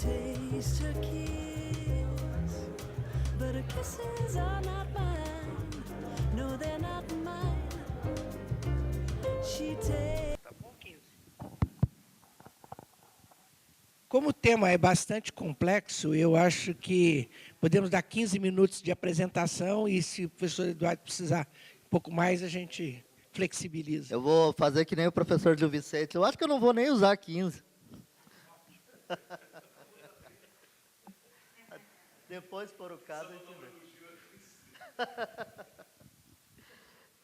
taste her kiss, but her kisses are not mine. No, they're not mine. She takes. Como o tema é bastante complexo, eu acho que podemos dar 15 minutos de apresentação e, se o professor Eduardo precisar um pouco mais, a gente flexibiliza. Eu vou fazer que nem o professor Gil Vicente. Eu acho que eu não vou nem usar 15. Depois, se for o caso, a gente vê.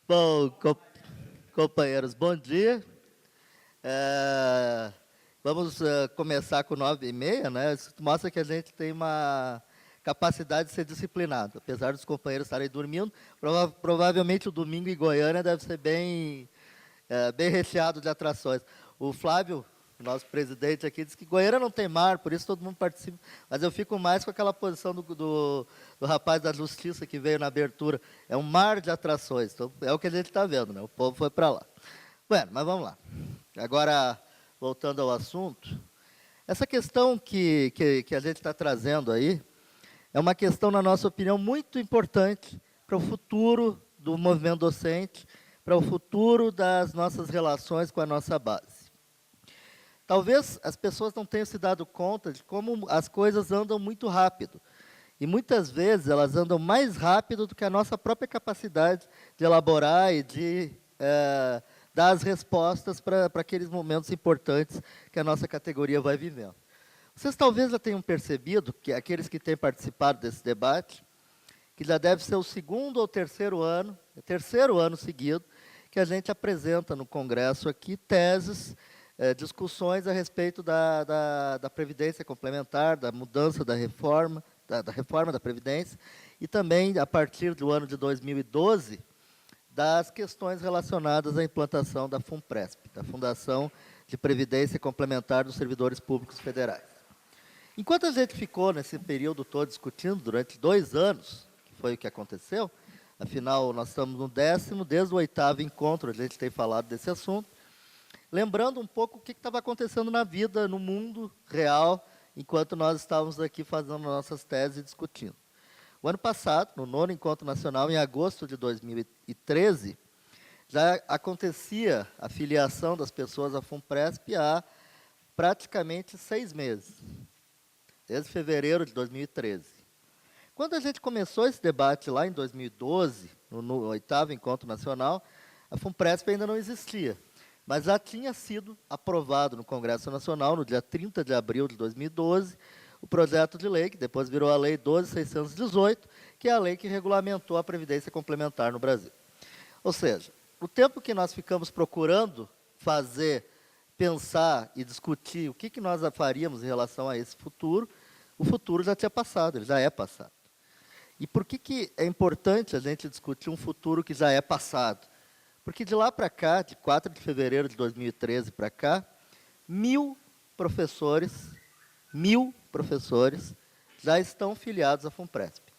Bom, companheiros, bom dia. Vamos começar com 9h30, né? Isso mostra que a gente tem uma capacidade de ser disciplinado. Apesar dos companheiros estarem dormindo, provavelmente o domingo em Goiânia deve ser bem recheado de atrações. O Flávio, nosso presidente aqui, disse que Goiânia não tem mar, por isso todo mundo participa. Mas eu fico mais com aquela posição do rapaz da Justiça que veio na abertura. É um mar de atrações. Então, é o que a gente está vendo, né? O povo foi para lá. Bueno, mas vamos lá. Agora, voltando ao assunto, essa questão que a gente está trazendo aí é uma questão, na nossa opinião, muito importante para o futuro do movimento docente, para o futuro das nossas relações com a nossa base. Talvez as pessoas não tenham se dado conta de como as coisas andam muito rápido. E muitas vezes elas andam mais rápido do que a nossa própria capacidade de elaborar e de dar as respostas para aqueles momentos importantes que a nossa categoria vai vivendo. Vocês talvez já tenham percebido, que aqueles que têm participado desse debate, que já deve ser o segundo ou terceiro ano seguido, que a gente apresenta no Congresso aqui teses, discussões a respeito da Previdência Complementar, da mudança da reforma da Previdência, e também, a partir do ano de 2012, das questões relacionadas à implantação da FUNPRESP, da Fundação de Previdência Complementar dos Servidores Públicos Federais. Enquanto a gente ficou nesse período todo discutindo, durante 2 anos, que foi o que aconteceu, afinal, nós estamos no 10º, desde o 8º encontro, a gente tem falado desse assunto, lembrando um pouco o que estava acontecendo na vida, no mundo real, enquanto nós estávamos aqui fazendo nossas teses e discutindo. O ano passado, no 9º Encontro Nacional, em agosto de 2013, já acontecia a filiação das pessoas à FUNPRESP há praticamente 6 meses, desde fevereiro de 2013. Quando a gente começou esse debate lá em 2012, no 8º Encontro Nacional, a FUNPRESP ainda não existia, mas já tinha sido aprovado no Congresso Nacional, no dia 30 de abril de 2012, o projeto de lei, que depois virou a Lei 12.618, que é a lei que regulamentou a Previdência Complementar no Brasil. Ou seja, o tempo que nós ficamos procurando fazer, pensar e discutir o que nós faríamos em relação a esse futuro, o futuro já tinha passado, ele já é passado. E por que é importante a gente discutir um futuro que já é passado? Porque de lá para cá, de 4 de fevereiro de 2013 para cá, 1.000 professores já estão filiados à FUNPRESP.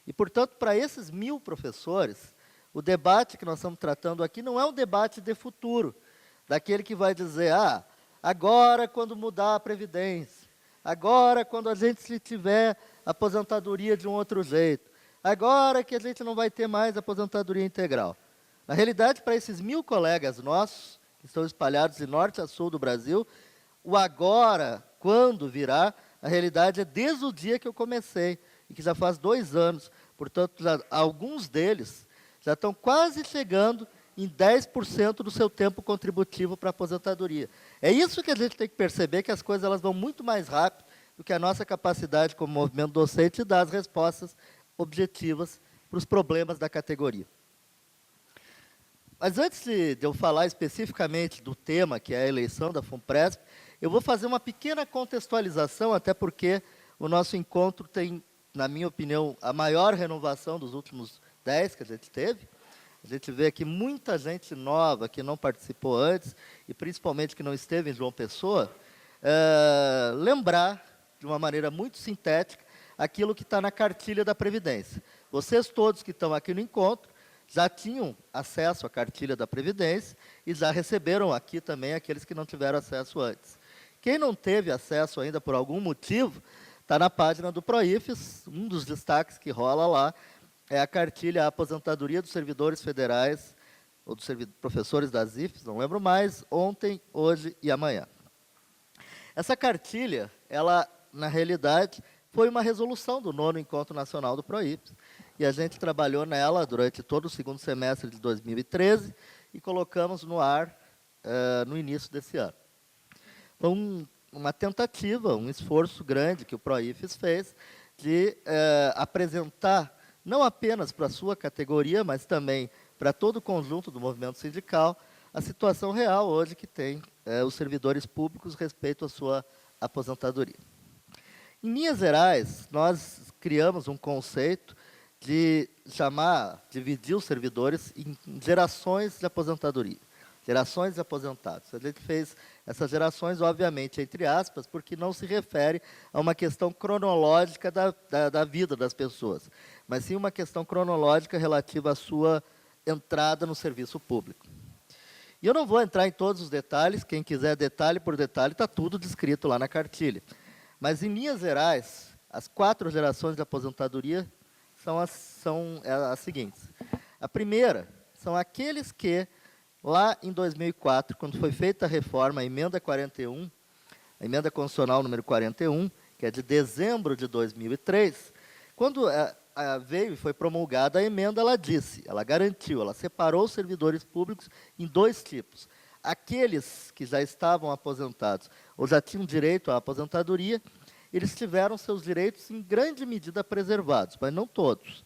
E, portanto, para esses 1.000 professores, o debate que nós estamos tratando aqui não é um debate de futuro, daquele que vai dizer, agora quando mudar a Previdência, agora quando a gente tiver aposentadoria de um outro jeito, agora que a gente não vai ter mais aposentadoria integral. Na realidade, para esses 1.000 colegas nossos, que estão espalhados de norte a sul do Brasil, o agora, quando virá, a realidade é desde o dia que eu comecei, e que já faz 2 anos. Portanto, alguns deles já estão quase chegando em 10% do seu tempo contributivo para a aposentadoria. É isso que a gente tem que perceber, que as coisas elas vão muito mais rápido do que a nossa capacidade como movimento docente de dar as respostas objetivas para os problemas da categoria. Mas antes de eu falar especificamente do tema, que é a eleição da FUNPRESP, eu vou fazer uma pequena contextualização, até porque o nosso encontro tem, na minha opinião, a maior renovação dos últimos 10 que a gente teve. A gente vê aqui muita gente nova que não participou antes, e principalmente que não esteve em João Pessoa, lembrar, de uma maneira muito sintética, aquilo que está na cartilha da Previdência. Vocês todos que estão aqui no encontro, já tinham acesso à cartilha da Previdência e já receberam aqui também aqueles que não tiveram acesso antes. Quem não teve acesso ainda por algum motivo, está na página do Proifes. Um dos destaques que rola lá é a cartilha Aposentadoria dos Servidores Federais, ou dos professores das IFES, não lembro mais, ontem, hoje e amanhã. Essa cartilha, ela, na realidade, foi uma resolução do 9º Encontro Nacional do Proifes, e a gente trabalhou nela durante todo o segundo semestre de 2013 e colocamos no ar no início desse ano. Foi uma tentativa, um esforço grande que o Proifes fez de apresentar, não apenas para a sua categoria, mas também para todo o conjunto do movimento sindical, a situação real hoje que tem os servidores públicos respeito à sua aposentadoria. Em linhas gerais, nós criamos um conceito de dividir os servidores em gerações de aposentadoria, gerações de aposentados. A gente fez essas gerações, obviamente, entre aspas, porque não se refere a uma questão cronológica da vida das pessoas, mas sim uma questão cronológica relativa à sua entrada no serviço público. E eu não vou entrar em todos os detalhes, quem quiser detalhe por detalhe, está tudo descrito lá na cartilha. Mas, em linhas gerais, as 4 gerações de aposentadoria são as seguintes. A primeira são aqueles que, lá em 2004, quando foi feita a reforma, a emenda 41, a emenda constitucional número 41, que é de dezembro de 2003, quando veio e foi promulgada a emenda, ela garantiu, ela separou os servidores públicos em 2 tipos. Aqueles que já estavam aposentados ou já tinham direito à aposentadoria, eles tiveram seus direitos em grande medida preservados, mas não todos.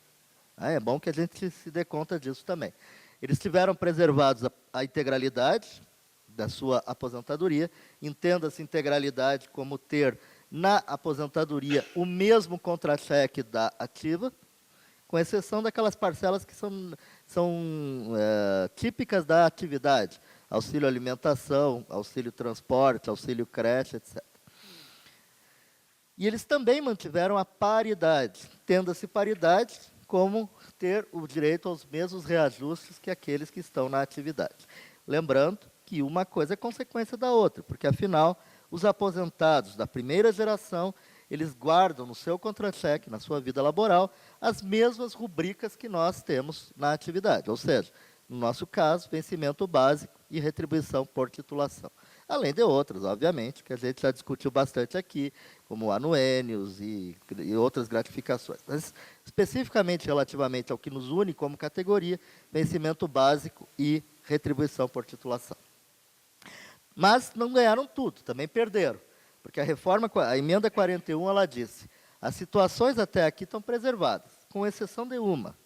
É bom que a gente se dê conta disso também. Eles tiveram preservados a integralidade da sua aposentadoria, entenda-se integralidade como ter na aposentadoria o mesmo contra-cheque da ativa, com exceção daquelas parcelas que são típicas da atividade, auxílio alimentação, auxílio transporte, auxílio creche, etc. E eles também mantiveram a paridade, tendo-se paridade como ter o direito aos mesmos reajustes que aqueles que estão na atividade. Lembrando que uma coisa é consequência da outra, porque, afinal, os aposentados da primeira geração, eles guardam no seu contra-cheque, na sua vida laboral, as mesmas rubricas que nós temos na atividade, ou seja, no nosso caso, vencimento básico e retribuição por titulação. Além de outras, obviamente, que a gente já discutiu bastante aqui, como anuênios e outras gratificações. Mas, especificamente relativamente ao que nos une como categoria, vencimento básico e retribuição por titulação. Mas não ganharam tudo, também perderam. Porque a emenda 41, ela disse, as situações até aqui estão preservadas, com exceção de uma.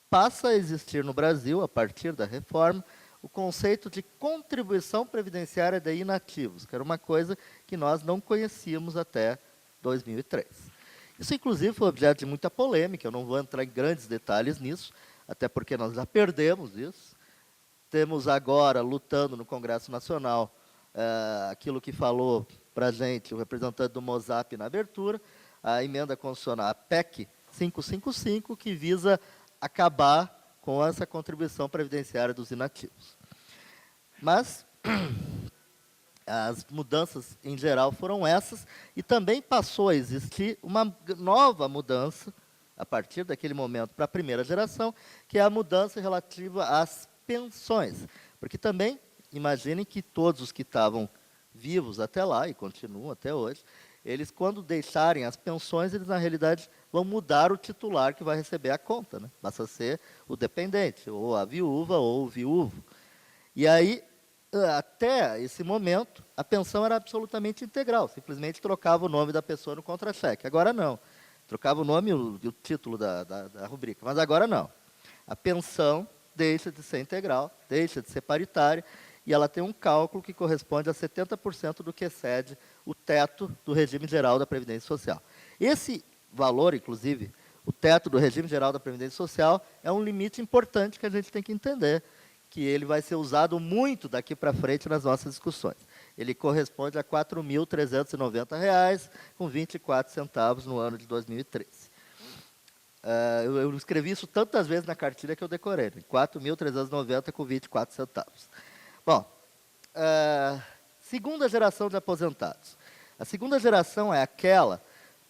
Passa a existir no Brasil, a partir da reforma, o conceito de contribuição previdenciária de inativos, que era uma coisa que nós não conhecíamos até 2003. Isso, inclusive, foi objeto de muita polêmica, eu não vou entrar em grandes detalhes nisso, até porque nós já perdemos isso. Temos agora, lutando no Congresso Nacional, aquilo que falou para a gente o representante do MOSAP na abertura, a emenda constitucional, a PEC 555, que visa acabar com essa contribuição previdenciária dos inativos. Mas as mudanças, em geral, foram essas, e também passou a existir uma nova mudança, a partir daquele momento, para a primeira geração, que é a mudança relativa às pensões. Porque também, imaginem que todos os que estavam vivos até lá, e continuam até hoje, eles, quando deixarem as pensões, eles, na realidade, vão mudar o titular que vai receber a conta, né? Basta ser o dependente, ou a viúva, ou o viúvo. E aí, até esse momento, a pensão era absolutamente integral, simplesmente trocava o nome da pessoa no contra-cheque. Agora não. Trocava o nome e o título da rubrica, mas agora não. A pensão deixa de ser integral, deixa de ser paritária, e ela tem um cálculo que corresponde a 70% do que excede o teto do regime geral da Previdência Social. Esse valor, inclusive, o teto do regime geral da Previdência Social, é um limite importante que a gente tem que entender, que ele vai ser usado muito daqui para frente nas nossas discussões. Ele corresponde a R$ 4.390,24 no ano de 2013. Eu escrevi isso tantas vezes na cartilha que eu decorei, R$ 4.390,24. Bom, Segunda geração de aposentados. A segunda geração é aquela,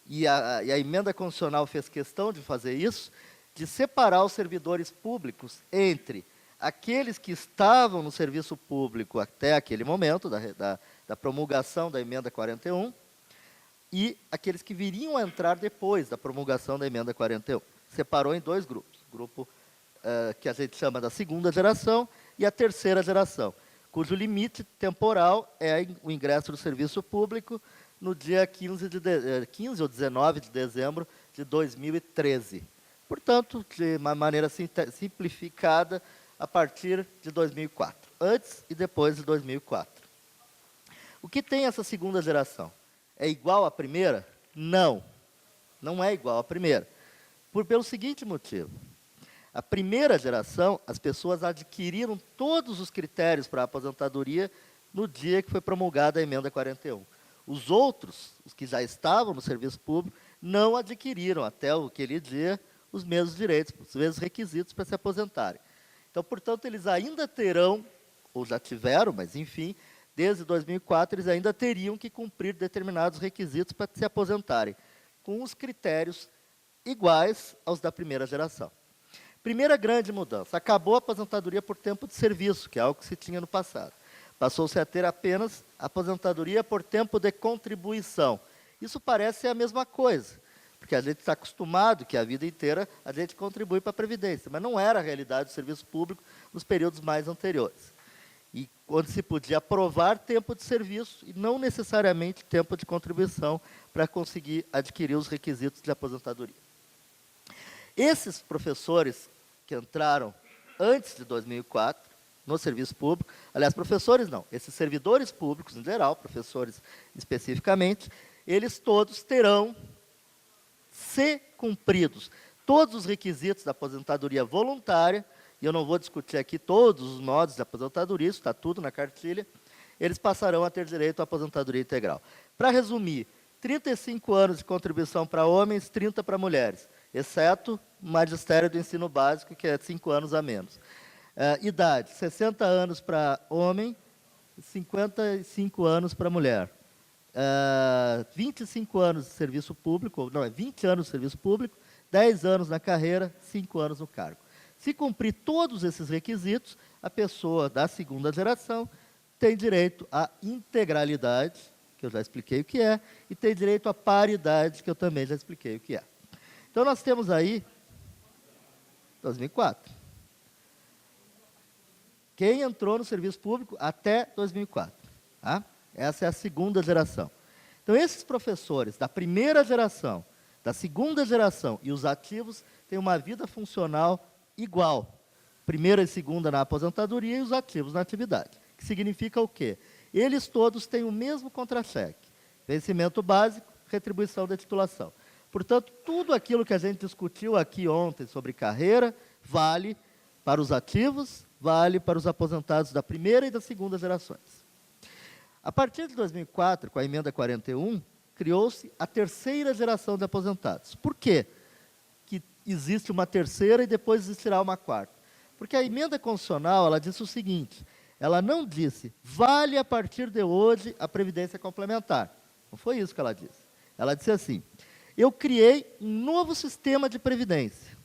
e a emenda constitucional fez questão de fazer isso, de separar os servidores públicos entre aqueles que estavam no serviço público até aquele momento, da promulgação da emenda 41, e aqueles que viriam a entrar depois da promulgação da emenda 41. Separou em dois grupos. O grupo que a gente chama da segunda geração e a terceira geração, cujo limite temporal é o ingresso no serviço público no dia 15 ou 19 de dezembro de 2013. Portanto, de uma maneira simplificada, a partir de 2004, antes e depois de 2004. O que tem essa segunda geração? É igual à primeira? Não, não é igual à primeira. Pelo seguinte motivo. A primeira geração, as pessoas adquiriram todos os critérios para a aposentadoria no dia que foi promulgada a emenda 41. Os outros, os que já estavam no serviço público, não adquiriram até aquele dia os mesmos direitos, os mesmos requisitos para se aposentarem. Então, portanto, eles ainda terão, ou já tiveram, mas enfim, desde 2004, eles ainda teriam que cumprir determinados requisitos para se aposentarem, com os critérios iguais aos da primeira geração. Primeira grande mudança, acabou a aposentadoria por tempo de serviço, que é algo que se tinha no passado. Passou-se a ter apenas aposentadoria por tempo de contribuição. Isso parece ser a mesma coisa, porque a gente está acostumado que a vida inteira a gente contribui para a Previdência, mas não era a realidade do serviço público nos períodos mais anteriores. E onde se podia aprovar tempo de serviço e não necessariamente tempo de contribuição para conseguir adquirir os requisitos de aposentadoria. Esses professores que entraram antes de 2004 no serviço público, aliás, professores não, esses servidores públicos em geral, professores especificamente, eles todos terão, se cumpridos todos os requisitos da aposentadoria voluntária, e eu não vou discutir aqui todos os modos de aposentadoria, isso está tudo na cartilha, eles passarão a ter direito à aposentadoria integral. Para resumir, 35 anos de contribuição para homens, 30 para mulheres, exceto o magistério do ensino básico, que é 5 anos a menos. Idade, 60 anos para homem, 55 anos para mulher. 25 anos de serviço público, não, é 20 anos de serviço público, 10 anos na carreira, 5 anos no cargo. Se cumprir todos esses requisitos, a pessoa da segunda geração tem direito à integralidade, que eu já expliquei o que é, e tem direito à paridade, que eu também já expliquei o que é. Então, nós temos aí 2004. Quem entrou no serviço público até 2004. Tá? Essa é a segunda geração. Então, esses professores da primeira geração, da segunda geração e os ativos têm uma vida funcional igual. Primeira e segunda na aposentadoria e os ativos na atividade. Que significa o quê? Eles todos têm o mesmo contra-cheque. Vencimento básico, retribuição da titulação. Portanto, tudo aquilo que a gente discutiu aqui ontem sobre carreira, vale para os ativos, vale para os aposentados da primeira e da segunda gerações. A partir de 2004, com a emenda 41, criou-se a terceira geração de aposentados. Por quê que existe uma terceira e depois existirá uma quarta? Porque a emenda constitucional, ela disse o seguinte, ela não disse, vale a partir de hoje a previdência complementar. Não foi isso que ela disse. Ela disse assim, eu criei um novo sistema de previdência.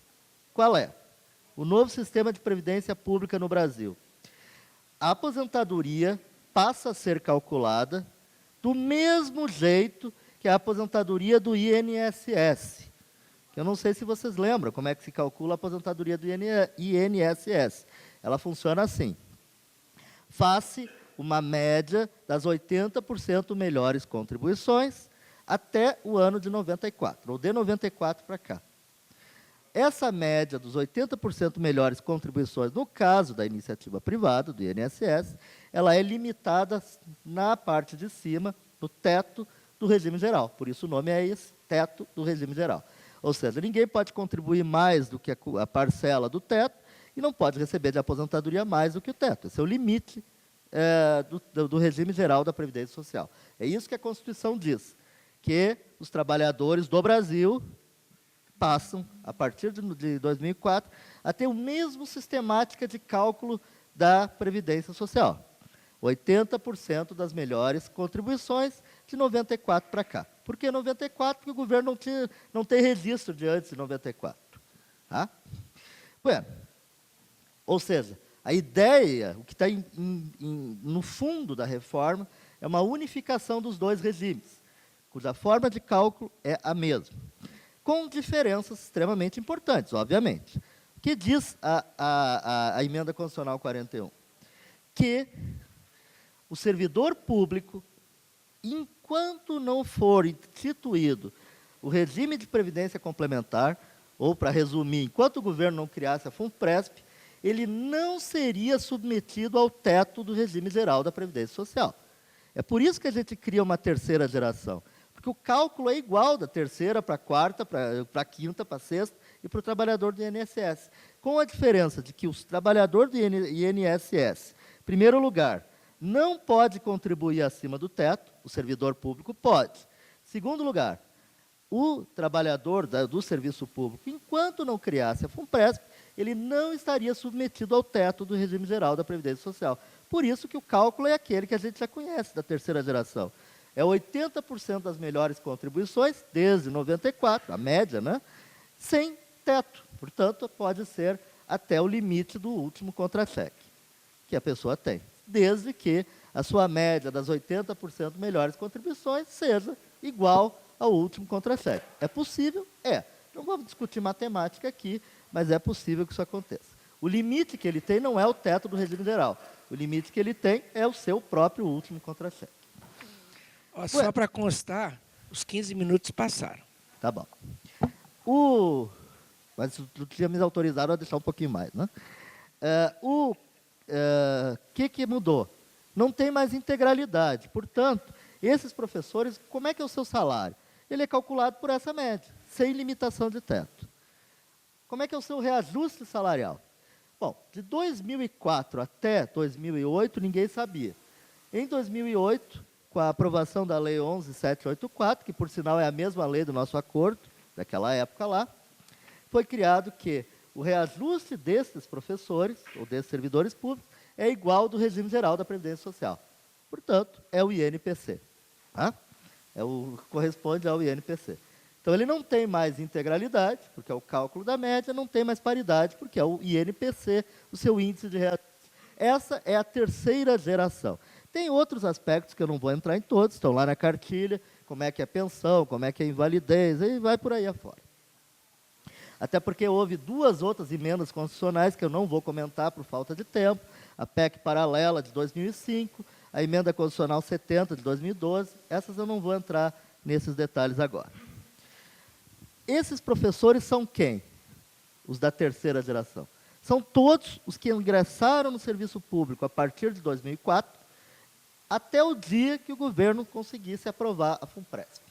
Qual é? O novo sistema de previdência pública no Brasil. A aposentadoria passa a ser calculada do mesmo jeito que a aposentadoria do INSS. Eu não sei se vocês lembram como é que se calcula a aposentadoria do INSS. Ela funciona assim. Faça uma média das 80% melhores contribuições até o ano de 94, ou de 94 para cá. Essa média dos 80% melhores contribuições, no caso da iniciativa privada, do INSS, ela é limitada na parte de cima, no teto do regime geral. Por isso o nome é esse, teto do regime geral. Ou seja, ninguém pode contribuir mais do que a parcela do teto e não pode receber de aposentadoria mais do que o teto. Esse é o limite do regime geral da Previdência Social. É isso que a Constituição diz, que os trabalhadores do Brasil passam, a partir de 2004, a ter o mesmo sistemática de cálculo da Previdência Social. 80% das melhores contribuições de 94 para cá. Por que 94? Porque o governo não tem registro de antes de 94. Tá? Bueno, ou seja, a ideia, o que está no fundo da reforma, é uma unificação dos dois regimes, cuja forma de cálculo é a mesma, com diferenças extremamente importantes, obviamente. O que diz a emenda constitucional 41? Que o servidor público, enquanto não for instituído o regime de previdência complementar, ou, para resumir, enquanto o governo não criasse a FUNPRESP, ele não seria submetido ao teto do regime geral da Previdência Social. É por isso que a gente cria uma terceira geração, porque o cálculo é igual da terceira para a quarta, para a quinta, para a sexta e para o trabalhador do INSS, com a diferença de que o trabalhador do INSS, em primeiro lugar, não pode contribuir acima do teto, o servidor público pode. Em segundo lugar, o trabalhador do serviço público, enquanto não criasse a FUNPRESP, ele não estaria submetido ao teto do regime geral da Previdência Social. Por isso que o cálculo é aquele que a gente já conhece da terceira geração. É 80% das melhores contribuições, desde 94, a média, né, sem teto. Portanto, pode ser até o limite do último contra-cheque que a pessoa tem, desde que a sua média das 80% melhores contribuições seja igual ao último contra-cheque. É possível? É. Não vamos discutir matemática aqui, mas é possível que isso aconteça. O limite que ele tem não é o teto do regime geral. O limite que ele tem é o seu próprio último contra-cheque. Só para constar, os 15 minutos passaram. Tá bom. Mas tu tinha me autorizado a deixar um pouquinho mais, né? Que mudou? Não tem mais integralidade. Portanto, esses professores, como é que é o seu salário? Ele é calculado por essa média, sem limitação de teto. Como é que é o seu reajuste salarial? Bom, de 2004 até 2008, ninguém sabia. Em 2008, com a aprovação da Lei 11.784, que, por sinal, é a mesma lei do nosso acordo, daquela época lá, foi criado que o reajuste desses professores, ou desses servidores públicos, é igual ao do regime geral da Previdência Social. Portanto, é o INPC. Tá? Corresponde ao INPC. Então, ele não tem mais integralidade, porque é o cálculo da média, não tem mais paridade, porque é o INPC, o seu índice de reajuste. Essa é a terceira geração. Tem outros aspectos que eu não vou entrar em todos, estão lá na cartilha, como é que é a pensão, como é que é a invalidez, e vai por aí afora. Até porque houve duas outras emendas constitucionais que eu não vou comentar por falta de tempo, a PEC paralela de 2005, a emenda constitucional 70 de 2012, essas eu não vou entrar nesses detalhes agora. Esses professores são quem? Os da terceira geração. São todos os que ingressaram no serviço público a partir de 2004, até o dia que o governo conseguisse aprovar a FUNPRESP.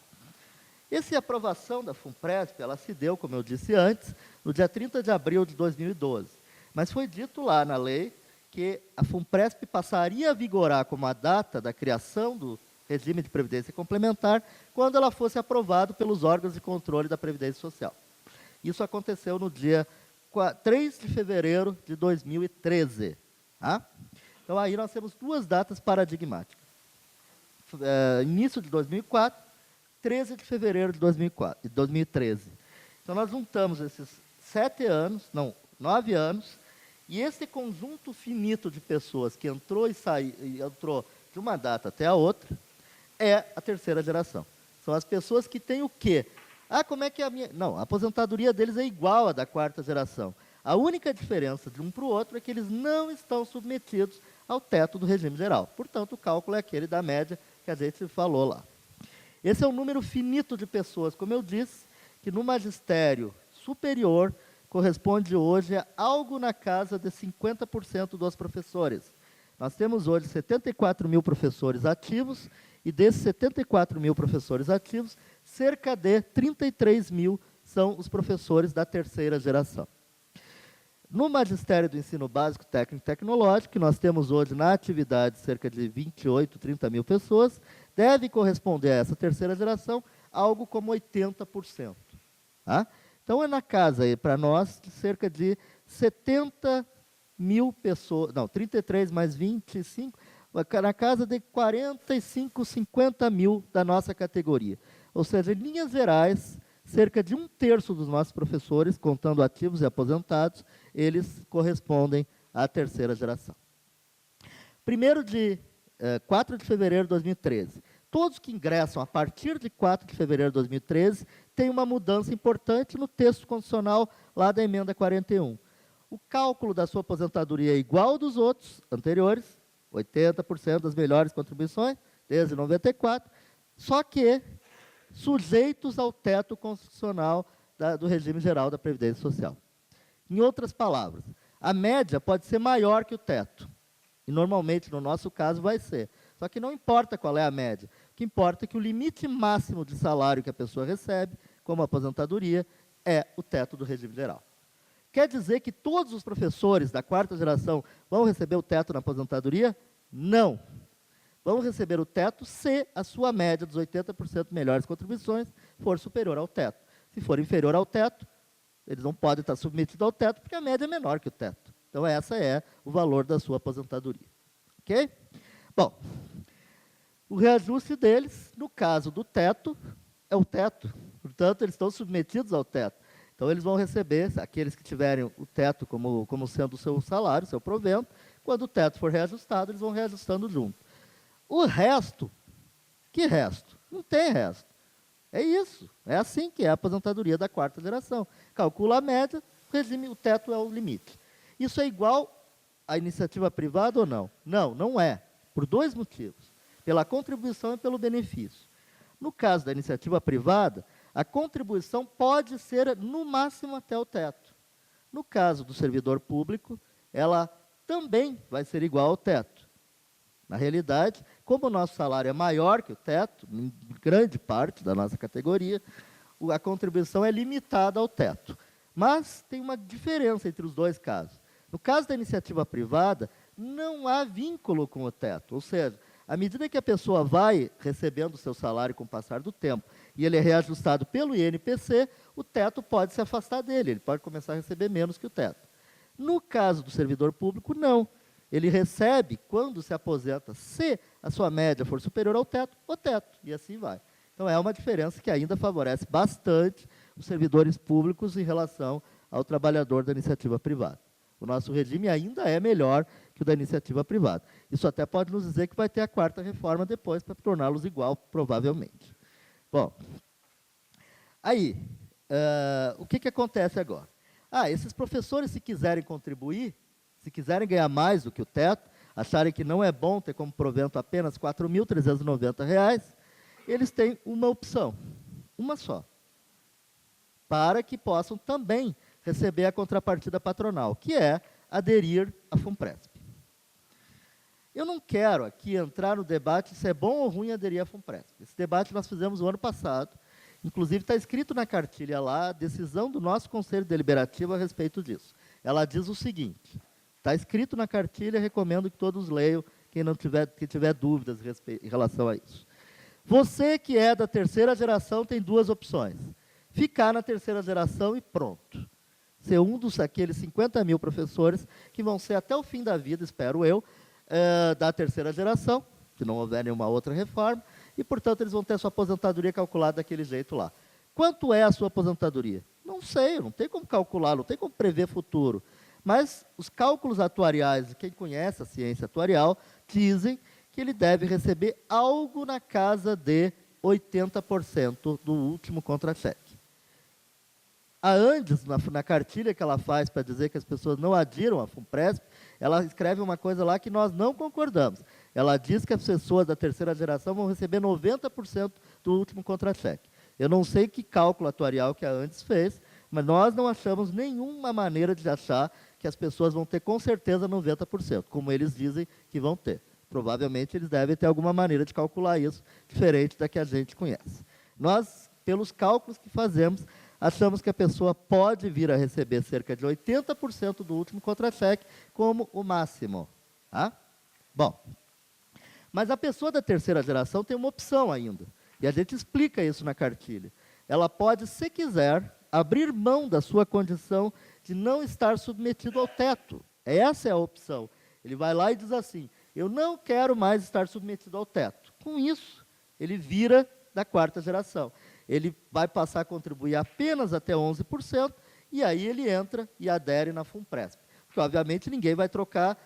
Essa aprovação da FUNPRESP, ela se deu, como eu disse antes, no dia 30 de abril de 2012. Mas foi dito lá na lei que a FUNPRESP passaria a vigorar como a data da criação do regime de previdência complementar quando ela fosse aprovada pelos órgãos de controle da Previdência Social. Isso aconteceu no dia 3 de fevereiro de 2013. Tá? Então, aí nós temos duas datas paradigmáticas. Início de 2004, 13 de fevereiro de 2013. Então, nós juntamos esses 9 anos, e esse conjunto finito de pessoas que entrou de uma data até a outra, é a terceira geração. São as pessoas que têm o quê? Como é que é a minha... Não, a aposentadoria deles é igual à da quarta geração. A única diferença de um para o outro é que eles não estão submetidos ao teto do regime geral. Portanto, o cálculo é aquele da média que a gente falou lá. Esse é um número finito de pessoas, como eu disse, que no magistério superior corresponde hoje a algo na casa de 50% dos professores. Nós temos hoje 74 mil professores ativos, e desses 74 mil professores ativos, cerca de 33 mil são os professores da terceira geração. No magistério do ensino básico, técnico e tecnológico, que nós temos hoje na atividade cerca de 28, 30 mil pessoas, deve corresponder a essa terceira geração algo como 80%. Tá? Então, é na casa, para nós, de cerca de 70 mil pessoas, não, 33 mais 25, na casa de 45, 50 mil da nossa categoria. Ou seja, em linhas gerais, cerca de 1/3 dos nossos professores, contando ativos e aposentados, eles correspondem à terceira geração. 4 de fevereiro de 2013. Todos que ingressam a partir de 4 de fevereiro de 2013 têm uma mudança importante no texto constitucional lá da emenda 41. O cálculo da sua aposentadoria é igual ao dos outros anteriores, 80% das melhores contribuições, desde 94, só que sujeitos ao teto constitucional do regime geral da Previdência Social. Em outras palavras, a média pode ser maior que o teto, e normalmente, no nosso caso, vai ser. Só que não importa qual é a média, o que importa é que o limite máximo de salário que a pessoa recebe, como aposentadoria, é o teto do regime geral. Quer dizer que todos os professores da 4ª geração vão receber o teto na aposentadoria? Não. Vão receber o teto se a sua média dos 80% melhores contribuições for superior ao teto. Se for inferior ao teto, eles não podem estar submetidos ao teto, porque a média é menor que o teto. Então, esse é o valor da sua aposentadoria. Ok? Bom, o reajuste deles, no caso do teto, é o teto. Portanto, eles estão submetidos ao teto. Então, eles vão receber, aqueles que tiverem o teto como sendo o seu salário, o seu provento, quando o teto for reajustado, eles vão reajustando junto. O resto, que resto? Não tem resto. É isso. É assim que é a aposentadoria da 4ª geração. Calcula a média, o teto é o limite. Isso é igual à iniciativa privada ou não? Não, não é. Por 2 motivos. Pela contribuição e pelo benefício. No caso da iniciativa privada, a contribuição pode ser, no máximo, até o teto. No caso do servidor público, ela também vai ser igual ao teto. Na realidade, como o nosso salário é maior que o teto, em grande parte da nossa categoria, a contribuição é limitada ao teto. Mas tem uma diferença entre os dois casos. No caso da iniciativa privada, não há vínculo com o teto. Ou seja, à medida que a pessoa vai recebendo o seu salário com o passar do tempo e ele é reajustado pelo INPC, o teto pode se afastar dele, ele pode começar a receber menos que o teto. No caso do servidor público, não. Ele recebe, quando se aposenta, se a sua média for superior ao teto, o teto, e assim vai. Então, é uma diferença que ainda favorece bastante os servidores públicos em relação ao trabalhador da iniciativa privada. O nosso regime ainda é melhor que o da iniciativa privada. Isso até pode nos dizer que vai ter a 4ª reforma depois para torná-los igual, provavelmente. Bom, aí, o que acontece agora? Esses professores, se quiserem contribuir, se quiserem ganhar mais do que o teto, acharem que não é bom ter como provento apenas R$ 4.390, eles têm uma opção, uma só, para que possam também receber a contrapartida patronal, que é aderir à FUNPRESP. Eu não quero aqui entrar no debate se é bom ou ruim aderir à FUNPRESP. Esse debate nós fizemos o ano passado, inclusive está escrito na cartilha lá, a decisão do nosso Conselho Deliberativo a respeito disso. Ela diz o seguinte, está escrito na cartilha, recomendo que todos leiam, quem tiver dúvidas em relação a isso. Você que é da 3ª geração tem 2 opções. Ficar na 3ª geração e pronto. Ser um aqueles 50 mil professores que vão ser até o fim da vida, espero eu, da 3ª geração, se não houver nenhuma outra reforma, e, portanto, eles vão ter a sua aposentadoria calculada daquele jeito lá. Quanto é a sua aposentadoria? Não sei, não tem como calcular, não tem como prever futuro. Mas os cálculos atuariais, quem conhece a ciência atuarial, dizem que ele deve receber algo na casa de 80% do último contra-cheque. A Andes, na cartilha que ela faz para dizer que as pessoas não adiram à FUNPRESP, ela escreve uma coisa lá que nós não concordamos. Ela diz que as pessoas da 3ª geração vão receber 90% do último contra-cheque. Eu não sei que cálculo atuarial que a Andes fez, mas nós não achamos nenhuma maneira de achar que as pessoas vão ter com certeza 90%, como eles dizem que vão ter. Provavelmente eles devem ter alguma maneira de calcular isso, diferente da que a gente conhece. Nós, pelos cálculos que fazemos, achamos que a pessoa pode vir a receber cerca de 80% do último contra-cheque como o máximo. Tá? Bom, mas a pessoa da 3ª geração tem uma opção ainda, e a gente explica isso na cartilha. Ela pode, se quiser, abrir mão da sua condição de não estar submetido ao teto. Essa é a opção. Ele vai lá e diz assim, eu não quero mais estar submetido ao teto. Com isso, ele vira da quarta geração. Ele vai passar a contribuir apenas até 11%, e aí ele entra e adere na FUNPRESP. Porque, obviamente, ninguém vai trocar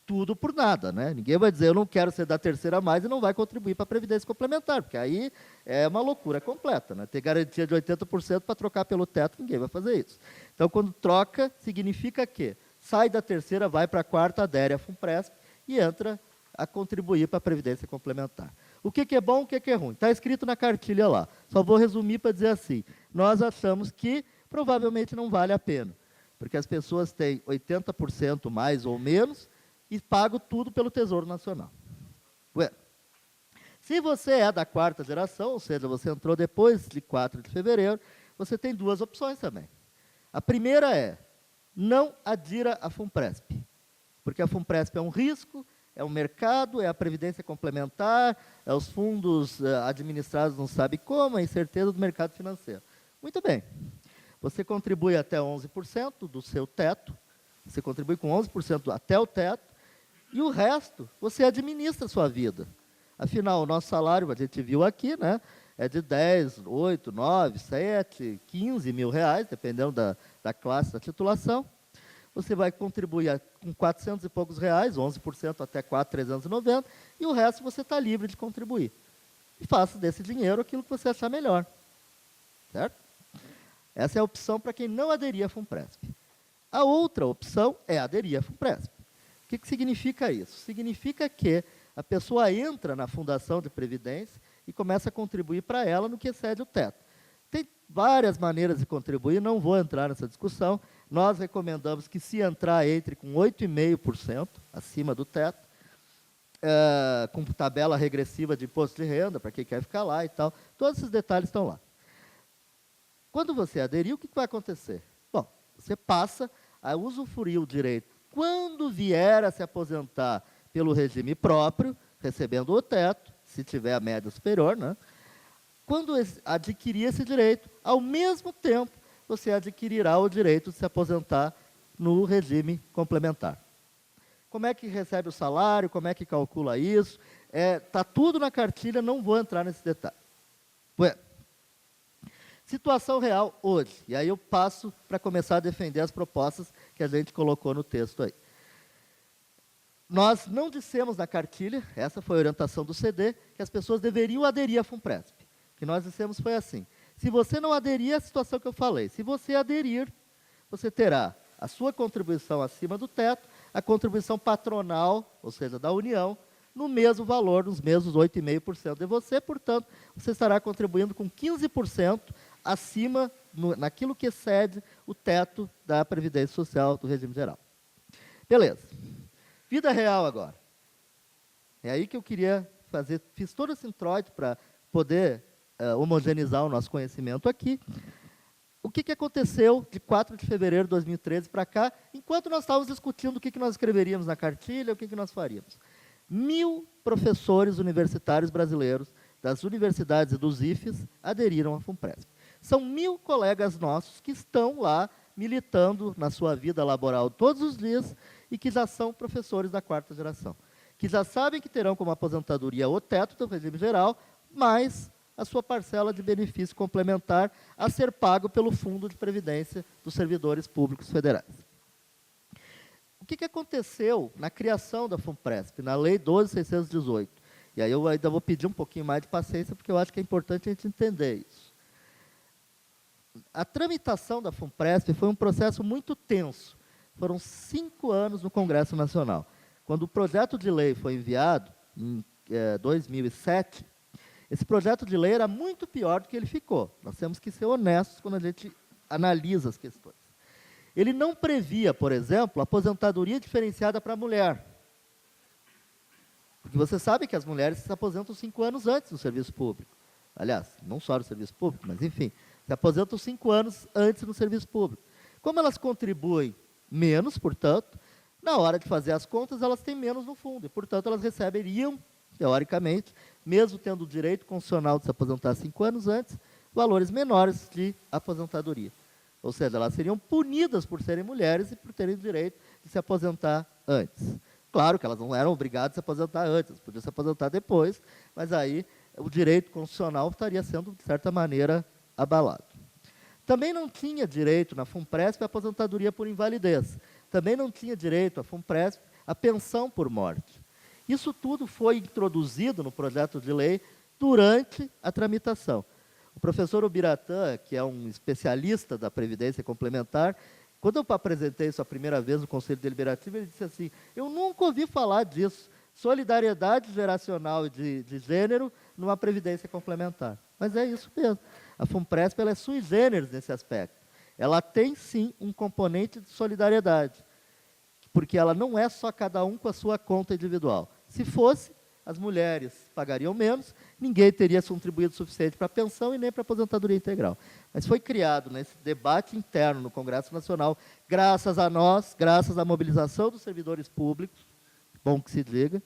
tudo por nada, né? Ninguém vai dizer, eu não quero ser da terceira mais e não vai contribuir para a Previdência Complementar, porque aí é uma loucura completa, né? Ter garantia de 80% para trocar pelo teto, ninguém vai fazer isso. Então, quando troca, significa que sai da terceira, vai para a quarta, adere à FUNPRESP e entra a contribuir para a Previdência Complementar. O que é bom, o que é ruim? Está escrito na cartilha lá. Só vou resumir para dizer assim, nós achamos que provavelmente não vale a pena, porque as pessoas têm 80% mais ou menos e pagam tudo pelo Tesouro Nacional. Ué, se você é da quarta geração, ou seja, você entrou depois de 4 de fevereiro, você tem duas opções também. A primeira é, não adira à FUNPRESP, porque a FUNPRESP é um risco, é um mercado, é a previdência complementar, é os fundos administrados não sabe como, é a incerteza do mercado financeiro. Muito bem. Você contribui até 11% do seu teto, você contribui com 11% até o teto, e o resto você administra a sua vida. Afinal, o nosso salário, a gente viu aqui, né, é de 10, 8, 9, 7, 15 mil reais, dependendo da classe da titulação. Você vai contribuir com 400 e poucos reais, 11% até 4.390, e o resto você está livre de contribuir. E faça desse dinheiro aquilo que você achar melhor. Certo? Essa é a opção para quem não aderir à FUNPRESP. A outra opção é aderir à FUNPRESP. O que significa isso? Significa que a pessoa entra na Fundação de Previdência e começa a contribuir para ela no que excede o teto. Tem várias maneiras de contribuir, não vou entrar nessa discussão. Nós recomendamos que, se entrar, entre com 8,5% acima do teto, com tabela regressiva de imposto de renda, para quem quer ficar lá e tal. Todos esses detalhes estão lá. Quando você aderir, o que vai acontecer? Bom, você passa a usufruir o direito quando vier a se aposentar pelo regime próprio, recebendo o teto, se tiver a média superior, né? Quando adquirir esse direito, ao mesmo tempo, você adquirirá o direito de se aposentar no regime complementar. Como é que recebe o salário, como é que calcula isso? Está tudo na cartilha, não vou entrar nesse detalhe. Bueno, situação real hoje, e aí eu passo para começar a defender as propostas que a gente colocou no texto aí. Nós não dissemos na cartilha, essa foi a orientação do CD, que as pessoas deveriam aderir à FUNPRESP. O que nós dissemos foi assim, se você não aderir, é a situação que eu falei. Se você aderir, você terá a sua contribuição acima do teto, a contribuição patronal, ou seja, da União, no mesmo valor, nos mesmos 8,5% de você, portanto, você estará contribuindo com 15% acima, naquilo que excede o teto da Previdência Social do regime geral. Beleza. Vida real agora. É aí que eu queria fazer, fiz todo esse introito para poder homogeneizar o nosso conhecimento aqui. O que aconteceu de 4 de fevereiro de 2013 para cá, enquanto nós estávamos discutindo o que nós escreveríamos na cartilha, o que nós faríamos. 1.000 professores universitários brasileiros das universidades e dos IFES aderiram à FUNPRESP. São 1.000 colegas nossos que estão lá militando na sua vida laboral todos os dias e que já são professores da quarta geração, que já sabem que terão como aposentadoria o teto do regime geral, mais a sua parcela de benefício complementar a ser pago pelo Fundo de Previdência dos Servidores Públicos Federais. O que aconteceu na criação da FUNPRESP, na Lei 12.618? E aí eu ainda vou pedir um pouquinho mais de paciência, porque eu acho que é importante a gente entender isso. A tramitação da FUNPRESP foi um processo muito tenso. Foram 5 anos no Congresso Nacional. Quando o projeto de lei foi enviado, em 2007, esse projeto de lei era muito pior do que ele ficou. Nós temos que ser honestos quando a gente analisa as questões. Ele não previa, por exemplo, aposentadoria diferenciada para a mulher. Porque você sabe que as mulheres se aposentam 5 anos antes do serviço público. Aliás, não só no serviço público, mas enfim, se aposentam 5 anos antes no serviço público. Como elas contribuem menos, portanto, na hora de fazer as contas, elas têm menos no fundo. E, portanto, elas receberiam, teoricamente, mesmo tendo o direito constitucional de se aposentar 5 anos antes, valores menores de aposentadoria. Ou seja, elas seriam punidas por serem mulheres e por terem o direito de se aposentar antes. Claro que elas não eram obrigadas a se aposentar antes, podiam se aposentar depois, mas aí o direito constitucional estaria sendo, de certa maneira, abalado. Também não tinha direito na FUNPRESP a aposentadoria por invalidez. Também não tinha direito a FUNPRESP a pensão por morte. Isso tudo foi introduzido no projeto de lei durante a tramitação. O professor Ubiratã, que é um especialista da Previdência Complementar, quando eu apresentei isso a primeira vez no Conselho Deliberativo, ele disse assim, eu nunca ouvi falar disso, solidariedade geracional e de gênero numa Previdência Complementar. Mas é isso mesmo. A FUNPRESP ela é sui generis nesse aspecto. Ela tem, sim, um componente de solidariedade, porque ela não é só cada um com a sua conta individual. Se fosse, as mulheres pagariam menos, ninguém teria contribuído o suficiente para a pensão e nem para a aposentadoria integral. Mas foi criado nesse debate interno no Congresso Nacional, graças a nós, graças à mobilização dos servidores públicos, bom que se diga,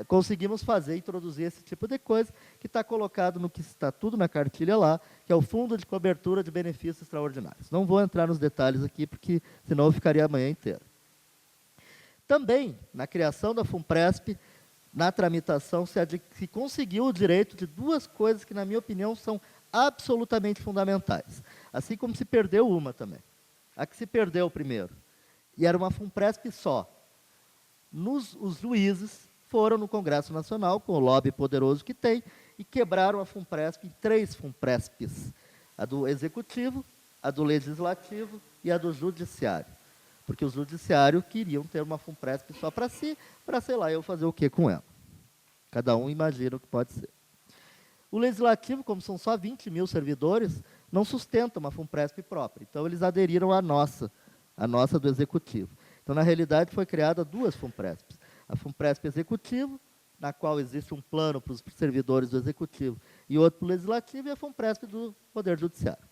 conseguimos introduzir esse tipo de coisa, que está colocado no que está tudo na cartilha lá, que é o Fundo de Cobertura de Benefícios Extraordinários. Não vou entrar nos detalhes aqui, porque senão eu ficaria a manhã inteira. Também, na criação da FUNPRESP, na tramitação, se conseguiu o direito de duas coisas que, na minha opinião, são absolutamente fundamentais. Assim como se perdeu uma também. A que se perdeu primeiro. E era uma FUNPRESP só. Os juízes foram no Congresso Nacional, com o lobby poderoso que tem, e quebraram a FUNPRESP em 3 FUNPRESPs. A do Executivo, a do Legislativo e a do Judiciário. Porque o Judiciário queriam ter uma FUNPRESP só para si, para, sei lá, eu fazer o quê com ela. Cada um imagina o que pode ser. O Legislativo, como são só 20 mil servidores, não sustenta uma FUNPRESP própria. Então, eles aderiram à nossa do Executivo. Então, na realidade, foi criada 2 FUNPRESPs. A FUNPRESP Executivo, na qual existe um plano para os servidores do Executivo, e outro para o Legislativo, e a FUNPRESP do Poder Judiciário.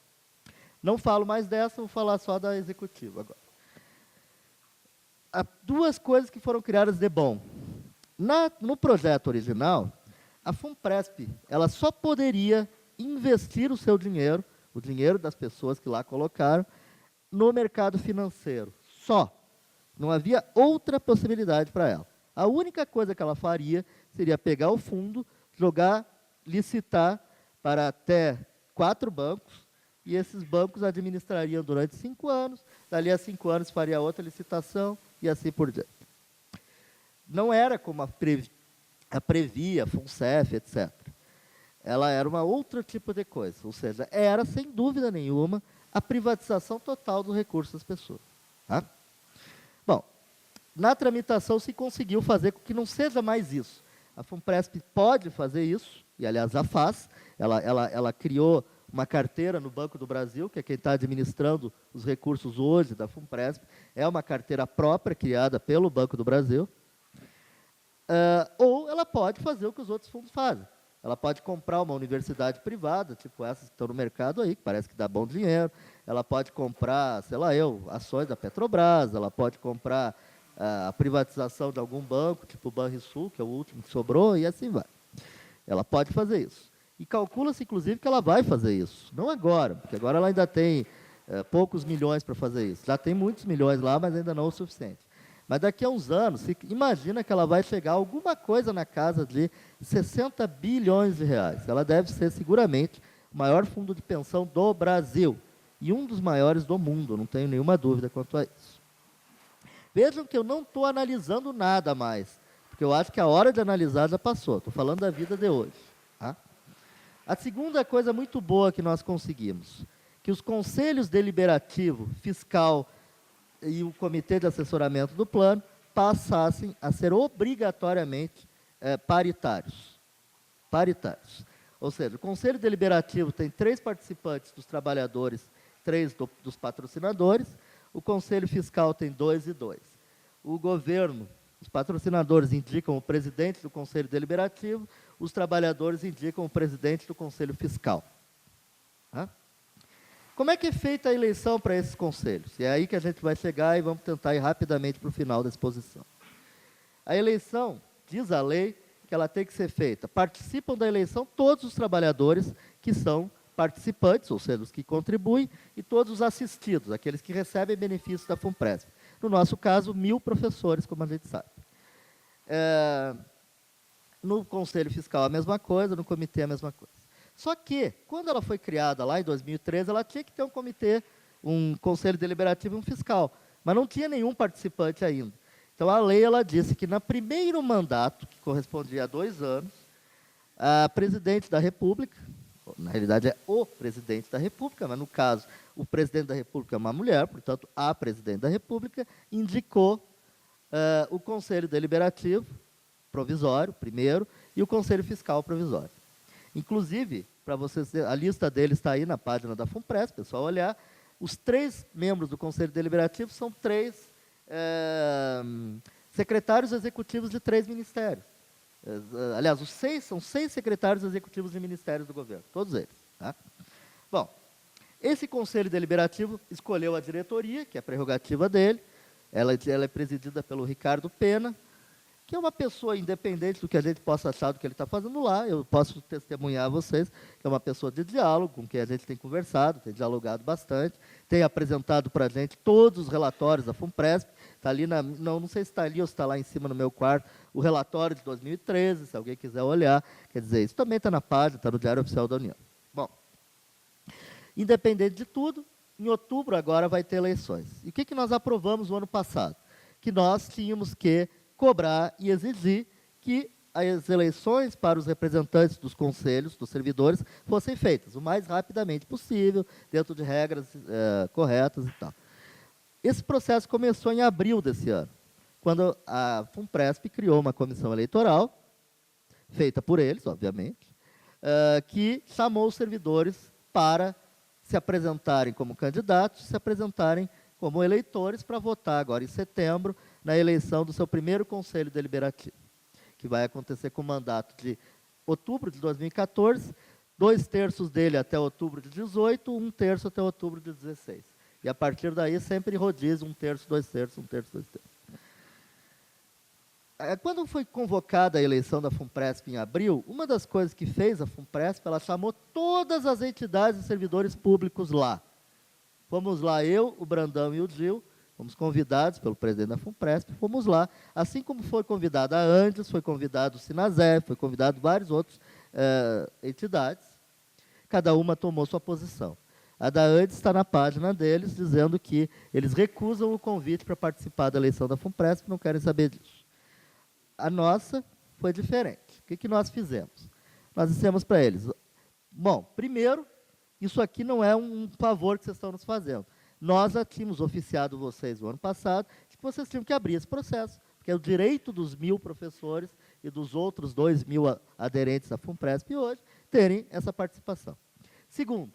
Não falo mais dessa, vou falar só da Executivo agora. Há 2 coisas que foram criadas de bom. No projeto original, a FUNPRESP ela só poderia investir o seu dinheiro, o dinheiro das pessoas que lá colocaram, no mercado financeiro. Só. Não havia outra possibilidade para ela. A única coisa que ela faria seria pegar o fundo, licitar para até 4 bancos, e esses bancos administrariam durante 5 anos, dali a 5 anos faria outra licitação, e assim por diante. Não era como a Previa, a FUNCEF, etc. Ela era uma outro tipo de coisa, ou seja, era, sem dúvida nenhuma, a privatização total dos recursos das pessoas. Tá? Bom, na tramitação se conseguiu fazer com que não seja mais isso. A FUNPRESP pode fazer isso, e aliás já faz, ela criou uma carteira no Banco do Brasil, que é quem está administrando os recursos hoje da FUNPRESP, é uma carteira própria criada pelo Banco do Brasil, ou ela pode fazer o que os outros fundos fazem. Ela pode comprar uma universidade privada, tipo essas que estão no mercado aí, que parece que dá bom dinheiro. Ela pode comprar, sei lá ações da Petrobras, ela pode comprar a privatização de algum banco, tipo o Banrisul, que é o último que sobrou, e assim vai. Ela pode fazer isso. E calcula-se, inclusive, que ela vai fazer isso. Não agora, porque agora ela ainda tem poucos milhões para fazer isso. Já tem muitos milhões lá, mas ainda não o suficiente. Mas daqui a uns anos, imagina que ela vai chegar a alguma coisa na casa de 60 bilhões de reais. Ela deve ser, seguramente, o maior fundo de pensão do Brasil. E um dos maiores do mundo, não tenho nenhuma dúvida quanto a isso. Vejam que eu não estou analisando nada mais, porque eu acho que a hora de analisar já passou. Estou falando da vida de hoje. Tá? A segunda coisa muito boa que nós conseguimos, que os conselhos deliberativo, fiscal e o comitê de assessoramento do plano passassem a ser obrigatoriamente paritários. Paritários. Ou seja, o conselho deliberativo tem 3 participantes dos trabalhadores, 3 dos patrocinadores, o conselho fiscal tem 2 e 2. O governo, os patrocinadores indicam o presidente do conselho deliberativo, os trabalhadores indicam o presidente do conselho fiscal. Tá? Como é que é feita a eleição para esses conselhos? E é aí que a gente vai chegar e vamos tentar ir rapidamente para o final da exposição. A eleição, diz a lei, que ela tem que ser feita. Participam da eleição todos os trabalhadores que são participantes, ou seja, os que contribuem, e todos os assistidos, aqueles que recebem benefícios da FUNPRESP. No nosso caso, 1000 professores, como a gente sabe. No Conselho Fiscal a mesma coisa, no comitê a mesma coisa. Só que, quando ela foi criada lá em 2013, ela tinha que ter um comitê, um conselho deliberativo e um fiscal, mas não tinha nenhum participante ainda. Então, a lei ela disse que, no primeiro mandato, que correspondia a 2 anos, a presidente da República, na realidade é o presidente da República, mas, no caso, o presidente da República é uma mulher, portanto, a presidente da República indicou o Conselho Deliberativo provisório, primeiro, e o Conselho Fiscal provisório. Inclusive, para vocês, a lista deles está aí na página da FUNPRESP, pessoal olhar, os 3 membros do Conselho Deliberativo são 3 secretários executivos de 3 ministérios. Aliás, os 6 são 6 secretários executivos de ministérios do governo, todos eles. Tá? Bom, esse Conselho Deliberativo escolheu a diretoria, que é a prerrogativa dele, ela é presidida pelo Ricardo Pena, que é uma pessoa independente do que a gente possa achar do que ele está fazendo lá. Eu posso testemunhar a vocês que é uma pessoa de diálogo, com quem a gente tem conversado, tem dialogado bastante, tem apresentado para a gente todos os relatórios da FUNPRESP. Está ali, não sei se está ali ou se está lá em cima no meu quarto, o relatório de 2013, se alguém quiser olhar. Quer dizer, isso também está na página, está no Diário Oficial da União. Bom, independente de tudo, em outubro agora vai ter eleições. E o que nós aprovamos no ano passado? Que nós tínhamos que cobrar e exigir que as eleições para os representantes dos conselhos, dos servidores, fossem feitas o mais rapidamente possível, dentro de regras corretas e tal. Esse processo começou em abril desse ano, quando a FUNPRESP criou uma comissão eleitoral, feita por eles, obviamente, que chamou os servidores para se apresentarem como candidatos, se apresentarem como eleitores para votar agora em setembro, na eleição do seu primeiro Conselho Deliberativo, que vai acontecer com o mandato de outubro de 2014, 2/3 dele até outubro de 18, 1/3 até outubro de 16. E a partir daí sempre rodízio, 1/3, 2/3, 1/3, 2/3. Quando foi convocada a eleição da FUNPRESP em abril, uma das coisas que fez a FUNPRESP, ela chamou todas as entidades e servidores públicos lá. Fomos lá eu, o Brandão e o Gil, fomos convidados pelo presidente da FUNPRESP, fomos lá, assim como foi convidada a Andes, foi convidado o Sinazé, foi convidado várias outras entidades, cada uma tomou sua posição. A da Andes está na página deles, dizendo que eles recusam o convite para participar da eleição da FUNPRESP, não querem saber disso. A nossa foi diferente. O que nós fizemos? Nós dissemos para eles, bom, primeiro, isso aqui não é um favor que vocês estão nos fazendo. Nós já tínhamos oficiado vocês no ano passado de que vocês tinham que abrir esse processo, porque é o direito dos 1.000 professores e dos outros 2.000 aderentes à FUNPRESP hoje terem essa participação. Segundo,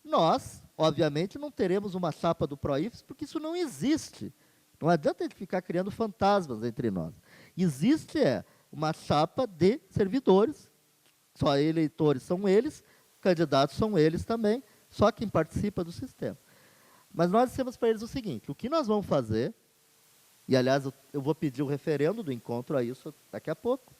nós, obviamente, não teremos uma chapa do PROIFES, porque isso não existe. Não adianta a gente ficar criando fantasmas entre nós. Existe uma chapa de servidores, só eleitores são eles, candidatos são eles também, só quem participa do sistema. Mas nós dissemos para eles o seguinte, o que nós vamos fazer, e aliás eu vou pedir o referendo do encontro a isso daqui a pouco,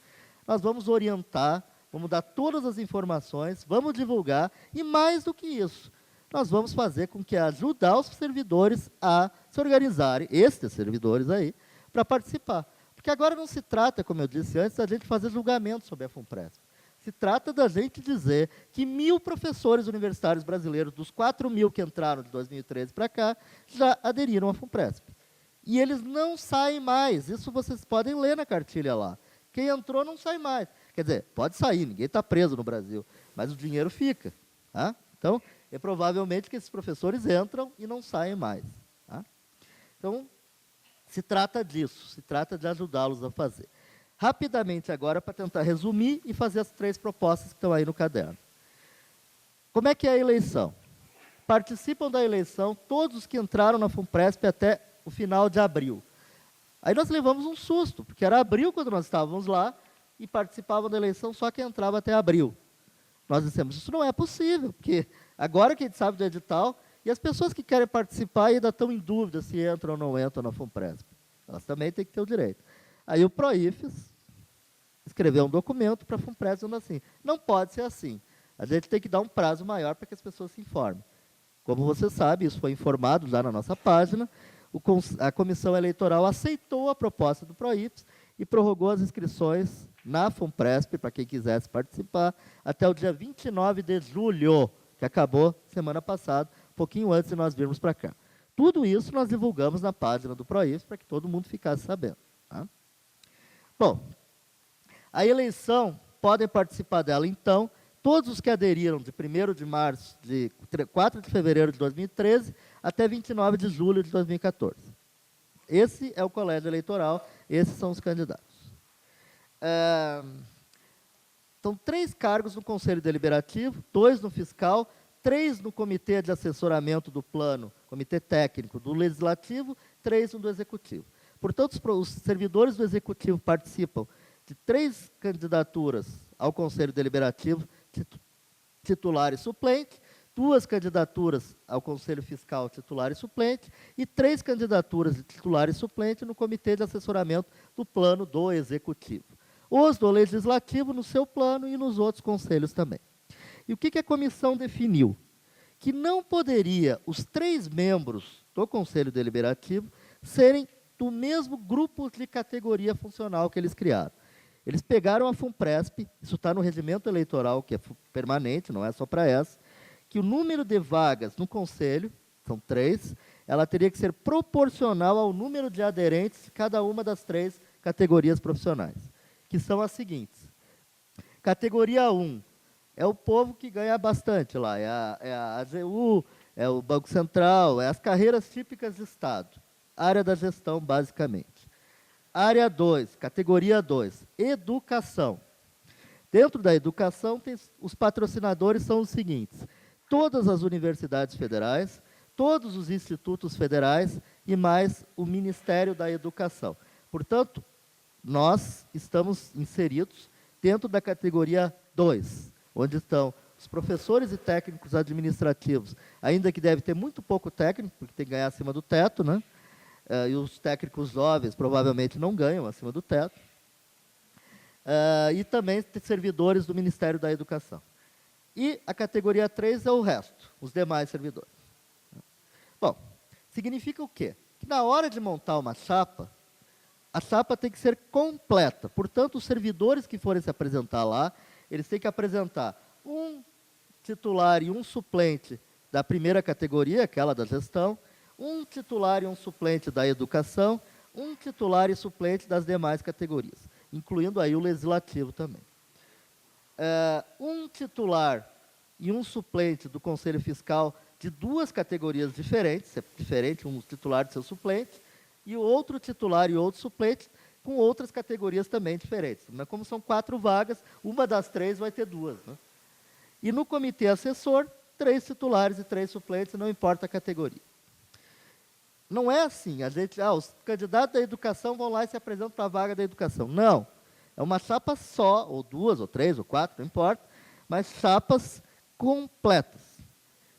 nós vamos orientar, vamos dar todas as informações, vamos divulgar, e mais do que isso, nós vamos fazer com que ajudar os servidores a se organizarem, estes servidores aí, para participar. Porque agora não se trata, como eu disse antes, da gente fazer julgamento sobre a FUNPRESP. Se trata da gente dizer que 1.000 professores universitários brasileiros, dos 4.000 que entraram de 2013 para cá, já aderiram à FUNPRESP. E eles não saem mais. Isso vocês podem ler na cartilha lá. Quem entrou não sai mais. Quer dizer, pode sair, ninguém está preso no Brasil, mas o dinheiro fica. Tá? Então, é provavelmente que esses professores entram e não saem mais. Tá? Então, se trata disso, se trata de ajudá-los a fazer. Rapidamente agora, para tentar resumir e fazer as 3 propostas que estão aí no caderno. Como é que é a eleição? Participam da eleição todos os que entraram na FUNPRESP até o final de abril. Aí nós levamos um susto, porque era abril quando nós estávamos lá, e participavam da eleição só quem entrava até abril. Nós dissemos, isso não é possível, porque agora que a gente sabe do edital, e as pessoas que querem participar ainda estão em dúvida se entram ou não entram na FUNPRESP. Elas também têm que ter o direito. Aí o PROIFES escreveu um documento para a FUNPRESP dizendo assim, não pode ser assim. A gente tem que dar um prazo maior para que as pessoas se informem. Como você sabe, isso foi informado já na nossa página, a Comissão Eleitoral aceitou a proposta do PROIFES e prorrogou as inscrições na FUNPRESP, para quem quisesse participar, até o dia 29 de julho, que acabou semana passada, um pouquinho antes de nós virmos para cá. Tudo isso nós divulgamos na página do PROIFES, para que todo mundo ficasse sabendo. Tá? Bom, a eleição, podem participar dela, então, todos os que aderiram de 1º de março, de 4 de fevereiro de 2013, até 29 de julho de 2014. Esse é o colégio eleitoral, esses são os candidatos. São 3 cargos no Conselho Deliberativo, 2 no Fiscal, 3 no Comitê de Assessoramento do Plano, Comitê Técnico do Legislativo, 3 no do Executivo. Portanto, os servidores do Executivo participam de 3 candidaturas ao Conselho Deliberativo, titular e suplente, 2 candidaturas ao Conselho Fiscal, titular e suplente, e 3 candidaturas de titular e suplente no Comitê de Assessoramento do Plano do Executivo. Os do Legislativo no seu plano e nos outros conselhos também. E o que a comissão definiu? Que não poderia os 3 membros do Conselho Deliberativo serem do mesmo grupo de categoria funcional que eles criaram. Eles pegaram a FUNPRESP, isso está no regimento eleitoral, que é permanente, não é só para essa, que o número de vagas no Conselho, são 3, ela teria que ser proporcional ao número de aderentes de cada uma das 3 categorias profissionais, que são as seguintes. Categoria 1, é o povo que ganha bastante lá, é a AGU, é o Banco Central, é as carreiras típicas de Estado, área da gestão, basicamente. Área 2, categoria 2, educação. Dentro da educação, os patrocinadores são os seguintes: todas as universidades federais, todos os institutos federais e mais o Ministério da Educação. Portanto, nós estamos inseridos dentro da categoria 2, onde estão os professores e técnicos administrativos, ainda que deve ter muito pouco técnico, porque tem que ganhar acima do teto, né? E os técnicos jovens provavelmente não ganham acima do teto. E também servidores do Ministério da Educação. E a categoria 3 é o resto, os demais servidores. Bom, significa o quê? Que na hora de montar uma chapa, a chapa tem que ser completa. Portanto, os servidores que forem se apresentar lá, eles têm que apresentar um titular e um suplente da primeira categoria, aquela da gestão, um titular e um suplente da educação, um titular e suplente das demais categorias, incluindo aí o legislativo também. Um titular e um suplente do Conselho Fiscal de 2 categorias diferentes, um titular e seu suplente, e outro titular e outro suplente com outras categorias também diferentes. Mas como são 4 vagas, uma das 3 vai ter 2. Né? E no comitê assessor, 3 titulares e 3 suplentes, não importa a categoria. Não é assim, os candidatos da educação vão lá e se apresentam para a vaga da educação. Não, é uma chapa só, ou 2, ou 3, ou 4, não importa, mas chapas completas.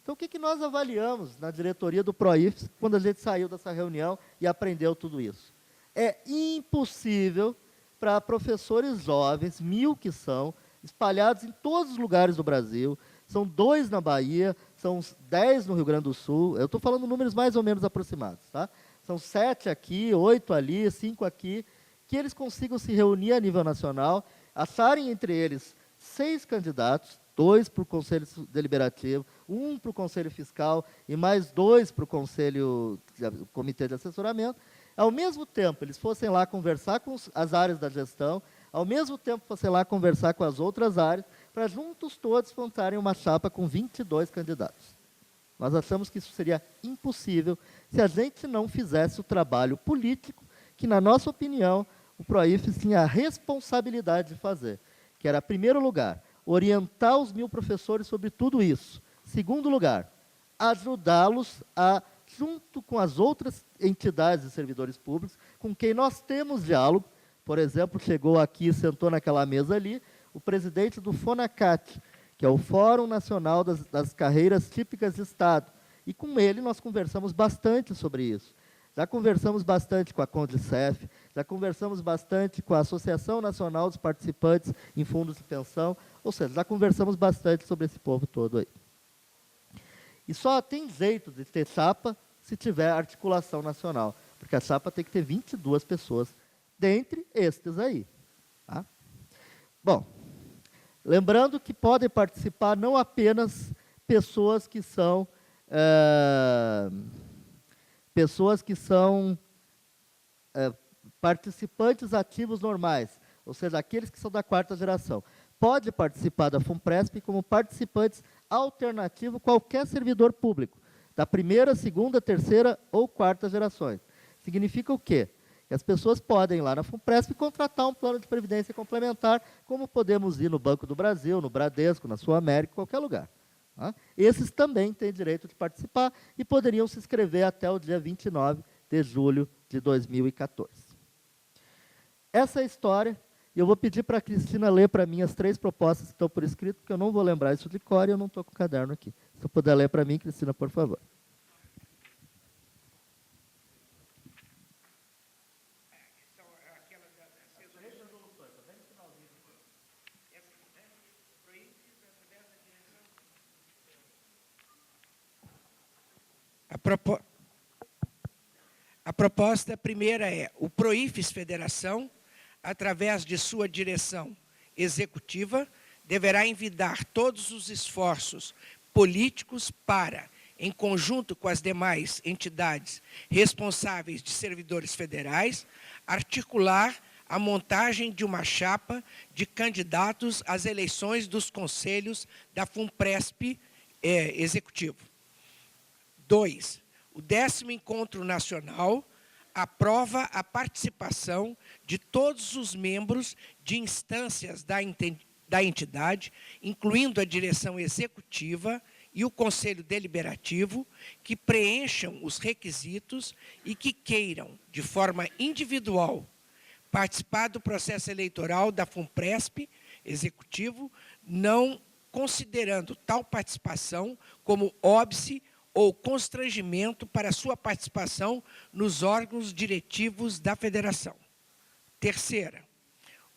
Então, o que nós avaliamos na diretoria do PROIFES, quando a gente saiu dessa reunião e aprendeu tudo isso? É impossível para professores jovens, 1000 que são, espalhados em todos os lugares do Brasil, são 2 na Bahia, são 10 no Rio Grande do Sul, eu estou falando números mais ou menos aproximados, tá? São 7 aqui, 8 ali, 5 aqui, que eles consigam se reunir a nível nacional, acharem entre eles 6 candidatos, 2 para o Conselho Deliberativo, 1 para o Conselho Fiscal e mais 2 para o Comitê de Assessoramento. Ao mesmo tempo, eles fossem lá conversar com as áreas da gestão, ao mesmo tempo fossem lá conversar com as outras áreas, para juntos todos montarem uma chapa com 22 candidatos. Nós achamos que isso seria impossível se a gente não fizesse o trabalho político que, na nossa opinião, o PROIFES tinha a responsabilidade de fazer, que era, em primeiro lugar, orientar os 1000 professores sobre tudo isso. Segundo lugar, ajudá-los a, junto com as outras entidades e servidores públicos, com quem nós temos diálogo. Por exemplo, chegou aqui, sentou naquela mesa ali, o presidente do FONACAT, que é o Fórum Nacional das Carreiras Típicas de Estado. E com ele nós conversamos bastante sobre isso. Já conversamos bastante com a CONDICEF, já conversamos bastante com a Associação Nacional dos Participantes em Fundos de Pensão, ou seja, já conversamos bastante sobre esse povo todo aí. E só tem jeito de ter chapa se tiver articulação nacional, porque a chapa tem que ter 22 pessoas dentre estes aí. Tá? Bom, lembrando que podem participar não apenas pessoas que são participantes ativos normais, ou seja, aqueles que são da quarta geração. Pode participar da FUNPRESP como participantes alternativos qualquer servidor público, da primeira, segunda, terceira ou quarta gerações. Significa o quê? Que as pessoas podem ir lá na FUNPRESP contratar um plano de previdência complementar, como podemos ir no Banco do Brasil, no Bradesco, na Sul América, em qualquer lugar. Tá? Esses também têm direito de participar e poderiam se inscrever até o dia 29 de julho de 2014. Essa é a história, e eu vou pedir para a Cristina ler para mim as 3 propostas que estão por escrito, porque eu não vou lembrar isso de cor e eu não estou com o caderno aqui. Se eu puder ler para mim, Cristina, por favor. A proposta primeira é: o Proifes Federação, através de sua direção executiva, deverá envidar todos os esforços políticos para, em conjunto com as demais entidades responsáveis de servidores federais, articular a montagem de uma chapa de candidatos às eleições dos conselhos da FUNPRESP executivo. 2. O 10º Encontro Nacional aprova a participação de todos os membros de instâncias da entidade, incluindo a direção executiva e o Conselho Deliberativo, que preencham os requisitos e que queiram, de forma individual, participar do processo eleitoral da FUNPRESP executivo, não considerando tal participação como óbice ou constrangimento para sua participação nos órgãos diretivos da Federação. 3ª,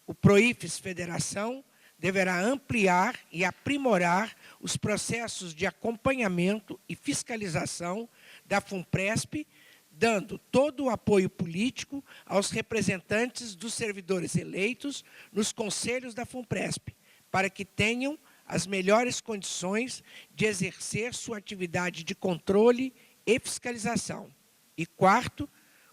o Proifes Federação deverá ampliar e aprimorar os processos de acompanhamento e fiscalização da FUNPRESP, dando todo o apoio político aos representantes dos servidores eleitos nos conselhos da FUNPRESP, para que tenham as melhores condições de exercer sua atividade de controle e fiscalização. E 4º,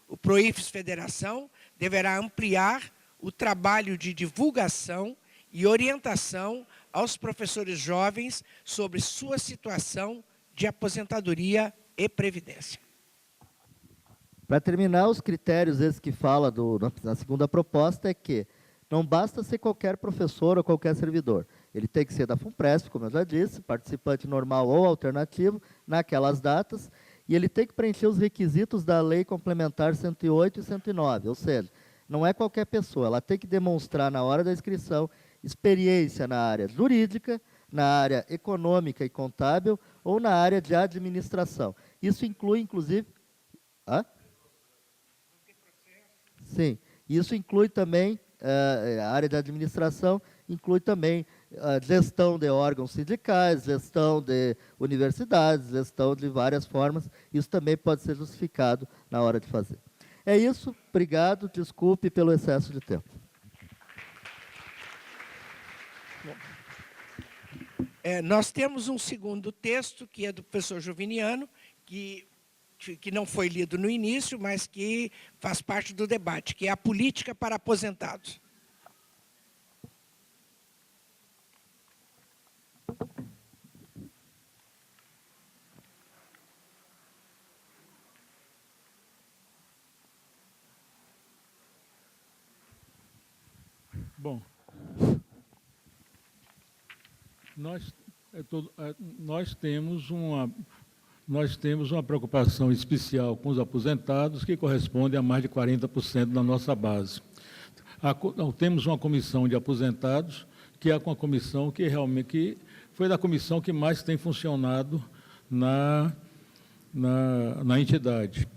o Proifes Federação deverá ampliar o trabalho de divulgação e orientação aos professores jovens sobre sua situação de aposentadoria e previdência. Para terminar, os critérios esses que fala na segunda proposta é que não basta ser qualquer professor ou qualquer servidor. Ele tem que ser da FUNPRESP, como eu já disse, participante normal ou alternativo, naquelas datas, e ele tem que preencher os requisitos da Lei Complementar 108 e 109, ou seja, não é qualquer pessoa, ela tem que demonstrar na hora da inscrição experiência na área jurídica, na área econômica e contábil ou na área de administração. Isso inclui, inclusive... Hã? Sim, isso inclui também, a área de administração inclui também gestão de órgãos sindicais, gestão de universidades, gestão de várias formas. Isso também pode ser justificado na hora de fazer. É isso, obrigado, desculpe pelo excesso de tempo. Nós temos um segundo texto, que é do professor Juviniano, que não foi lido no início, mas que faz parte do debate, que é a política para aposentados. Bom, nós temos uma preocupação especial com os aposentados, que corresponde a mais de 40% da nossa base. Temos uma comissão de aposentados, que é uma comissão que realmente foi da comissão que mais tem funcionado na entidade.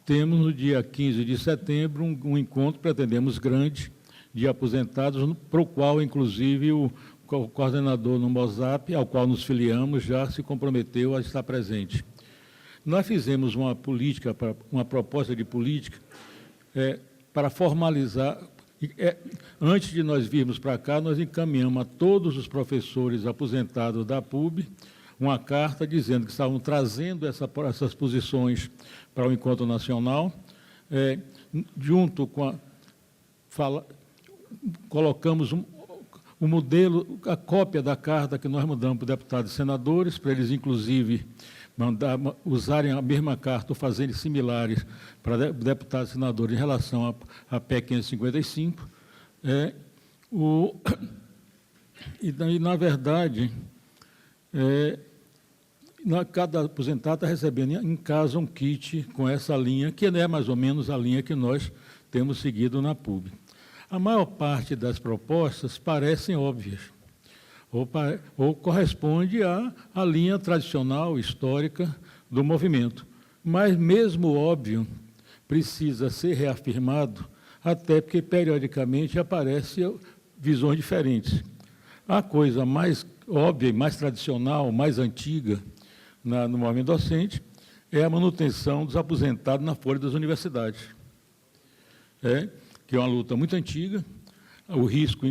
Temos, no dia 15 de setembro, um encontro, pretendemos grande, de aposentados, para o qual, inclusive, o coordenador no MOSAP, ao qual nos filiamos, já se comprometeu a estar presente. Nós fizemos uma proposta de política para formalizar. Antes de nós virmos para cá, nós encaminhamos a todos os professores aposentados da PUB uma carta dizendo que estavam trazendo essas posições para o encontro nacional, junto com colocamos o modelo, a cópia da carta que nós mandamos para os deputados e senadores, para eles, inclusive, usarem a mesma carta ou fazerem similares para deputados e senadores em relação à PEC 555. E, na verdade, cada aposentado está recebendo em casa um kit com essa linha, que é mais ou menos a linha que nós temos seguido na PUB. A maior parte das propostas parecem óbvias, ou corresponde à linha tradicional, histórica do movimento. Mas, mesmo óbvio, precisa ser reafirmado, até porque, periodicamente, aparecem visões diferentes. A coisa mais óbvia, mais tradicional, mais antiga no movimento docente é a manutenção dos aposentados na folha das universidades. Que é uma luta muito antiga. O risco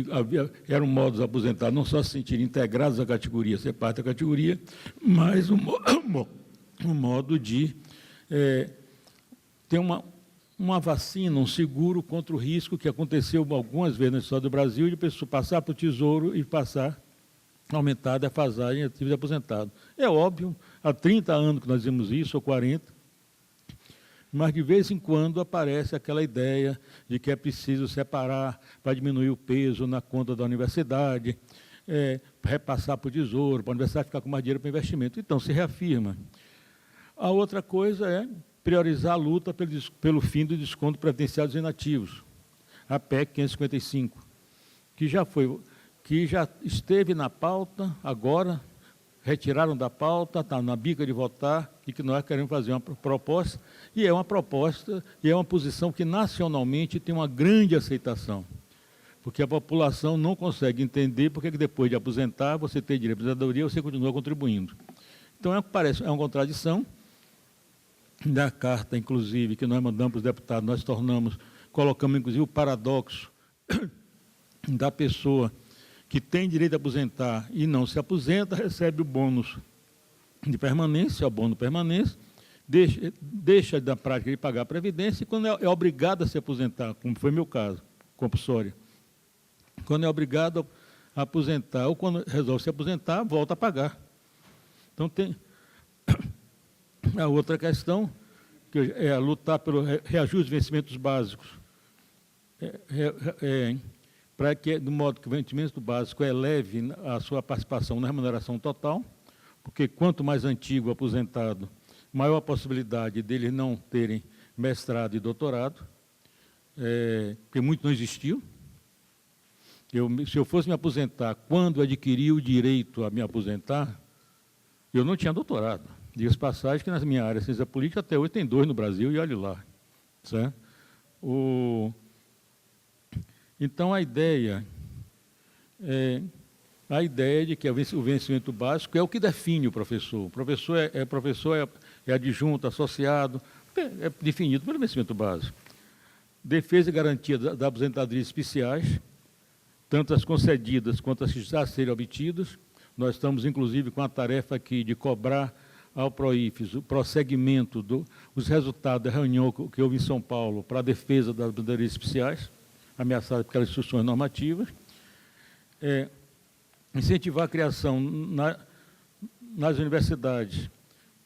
era um modo dos aposentados não só se sentirem integrados à categoria, ser parte da categoria, mas um modo de ter uma vacina, um seguro contra o risco que aconteceu algumas vezes na história do Brasil, de pessoa passar para o Tesouro e aumentar a defasagem ativa de aposentado. É óbvio, há 30 anos que nós vimos isso, ou 40, mas de vez em quando aparece aquela ideia de que é preciso separar para diminuir o peso na conta da universidade, repassar para o Tesouro, para a universidade ficar com mais dinheiro para investimento. Então, se reafirma. A outra coisa é priorizar a luta pelo fim do desconto previdenciário dos inativos, a PEC 555, que já esteve na pauta, agora retiraram da pauta, está na bica de votar, e que nós queremos fazer uma proposta, e é uma posição que nacionalmente tem uma grande aceitação, porque a população não consegue entender porque depois de aposentar, você tem direito à aposentadoria, você continua contribuindo. Então, parece uma contradição. Da carta, inclusive, que nós mandamos para os deputados, nós colocamos, inclusive, o paradoxo da pessoa que tem direito a aposentar e não se aposenta, recebe o bônus de permanência, o bônus de permanência, deixa da prática de pagar a previdência, e quando é obrigado a se aposentar, como foi meu caso, compulsório, quando é obrigado a aposentar, ou quando resolve se aposentar, volta a pagar. Então, tem a outra questão, que é lutar pelo reajuste de vencimentos básicos, para que, de modo que o vencimento básico eleve a sua participação na remuneração total, porque quanto mais antigo o aposentado, maior a possibilidade deles não terem mestrado e doutorado, porque muito não existiu. Se eu fosse me aposentar quando adquiri o direito a me aposentar, eu não tinha doutorado. Diga-se passagem que na minha área de ciência política até hoje tem 2 no Brasil, e olhe lá. Certo? Então, a ideia de que o vencimento básico é o que define o professor. O professor é adjunto, associado, é definido pelo vencimento básico. Defesa e garantia da aposentadoria especiais, tanto as concedidas quanto as que já serem obtidas. Nós estamos, inclusive, com a tarefa aqui de cobrar ao PROIFES o prosseguimento dos resultados da reunião que houve em São Paulo para a defesa das aposentadorias especiais, ameaçadas pelas instruções normativas. Incentivar a criação nas universidades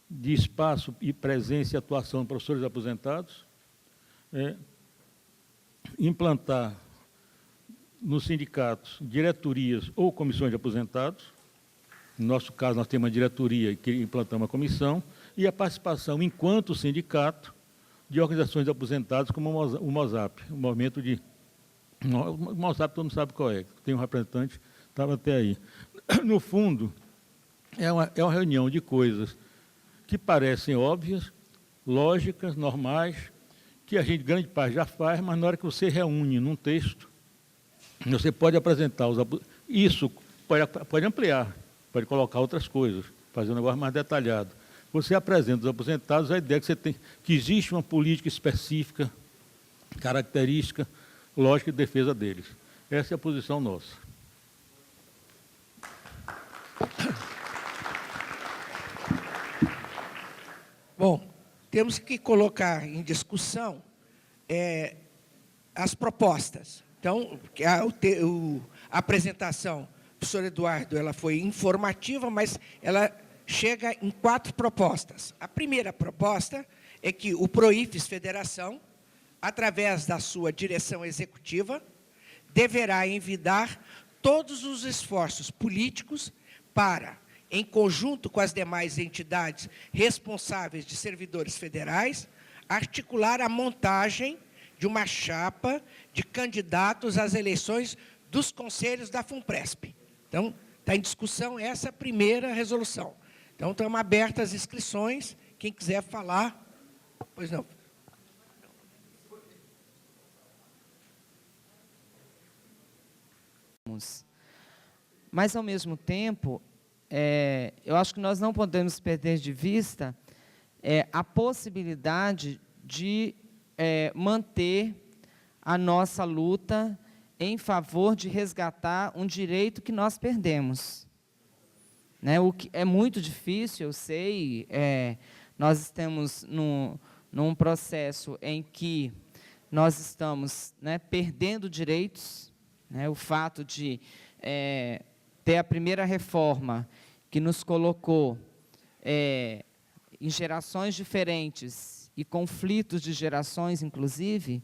de espaço e presença e atuação de professores aposentados. Implantar nos sindicatos diretorias ou comissões de aposentados. No nosso caso, nós temos uma diretoria que implantamos uma comissão, e a participação, enquanto sindicato, de organizações de aposentados, como o MOSAP, o movimento de... O MOSAP todo mundo sabe qual é, tem um representante, estava até aí. No fundo, é uma reunião de coisas que parecem óbvias, lógicas, normais, que a gente, grande parte, já faz, mas na hora que você reúne num texto, você pode apresentar isso, pode ampliar, pode colocar outras coisas, fazer um negócio mais detalhado. Você apresenta aos aposentados a ideia que existe uma política específica característica, lógica e defesa deles. Essa é a posição nossa. Bom, temos que colocar em discussão as propostas. Então, a apresentação do professor Eduardo ela foi informativa, mas ela chega em 4 propostas. A primeira proposta é que o Proifes Federação, através da sua direção executiva, deverá envidar todos os esforços políticos para, em conjunto com as demais entidades responsáveis de servidores federais, articular a montagem de uma chapa de candidatos às eleições dos conselhos da FUNPRESP. Então, está em discussão essa primeira resolução. Então, estamos abertas as inscrições. Quem quiser falar, pois não. Mas, ao mesmo tempo, eu acho que nós não podemos perder de vista a possibilidade de manter a nossa luta em favor de resgatar um direito que nós perdemos. Né? O que é muito difícil, eu sei, nós estamos num processo em que nós estamos, né, perdendo direitos, né? O fato de ter a primeira reforma que nos colocou em gerações diferentes e conflitos de gerações, inclusive,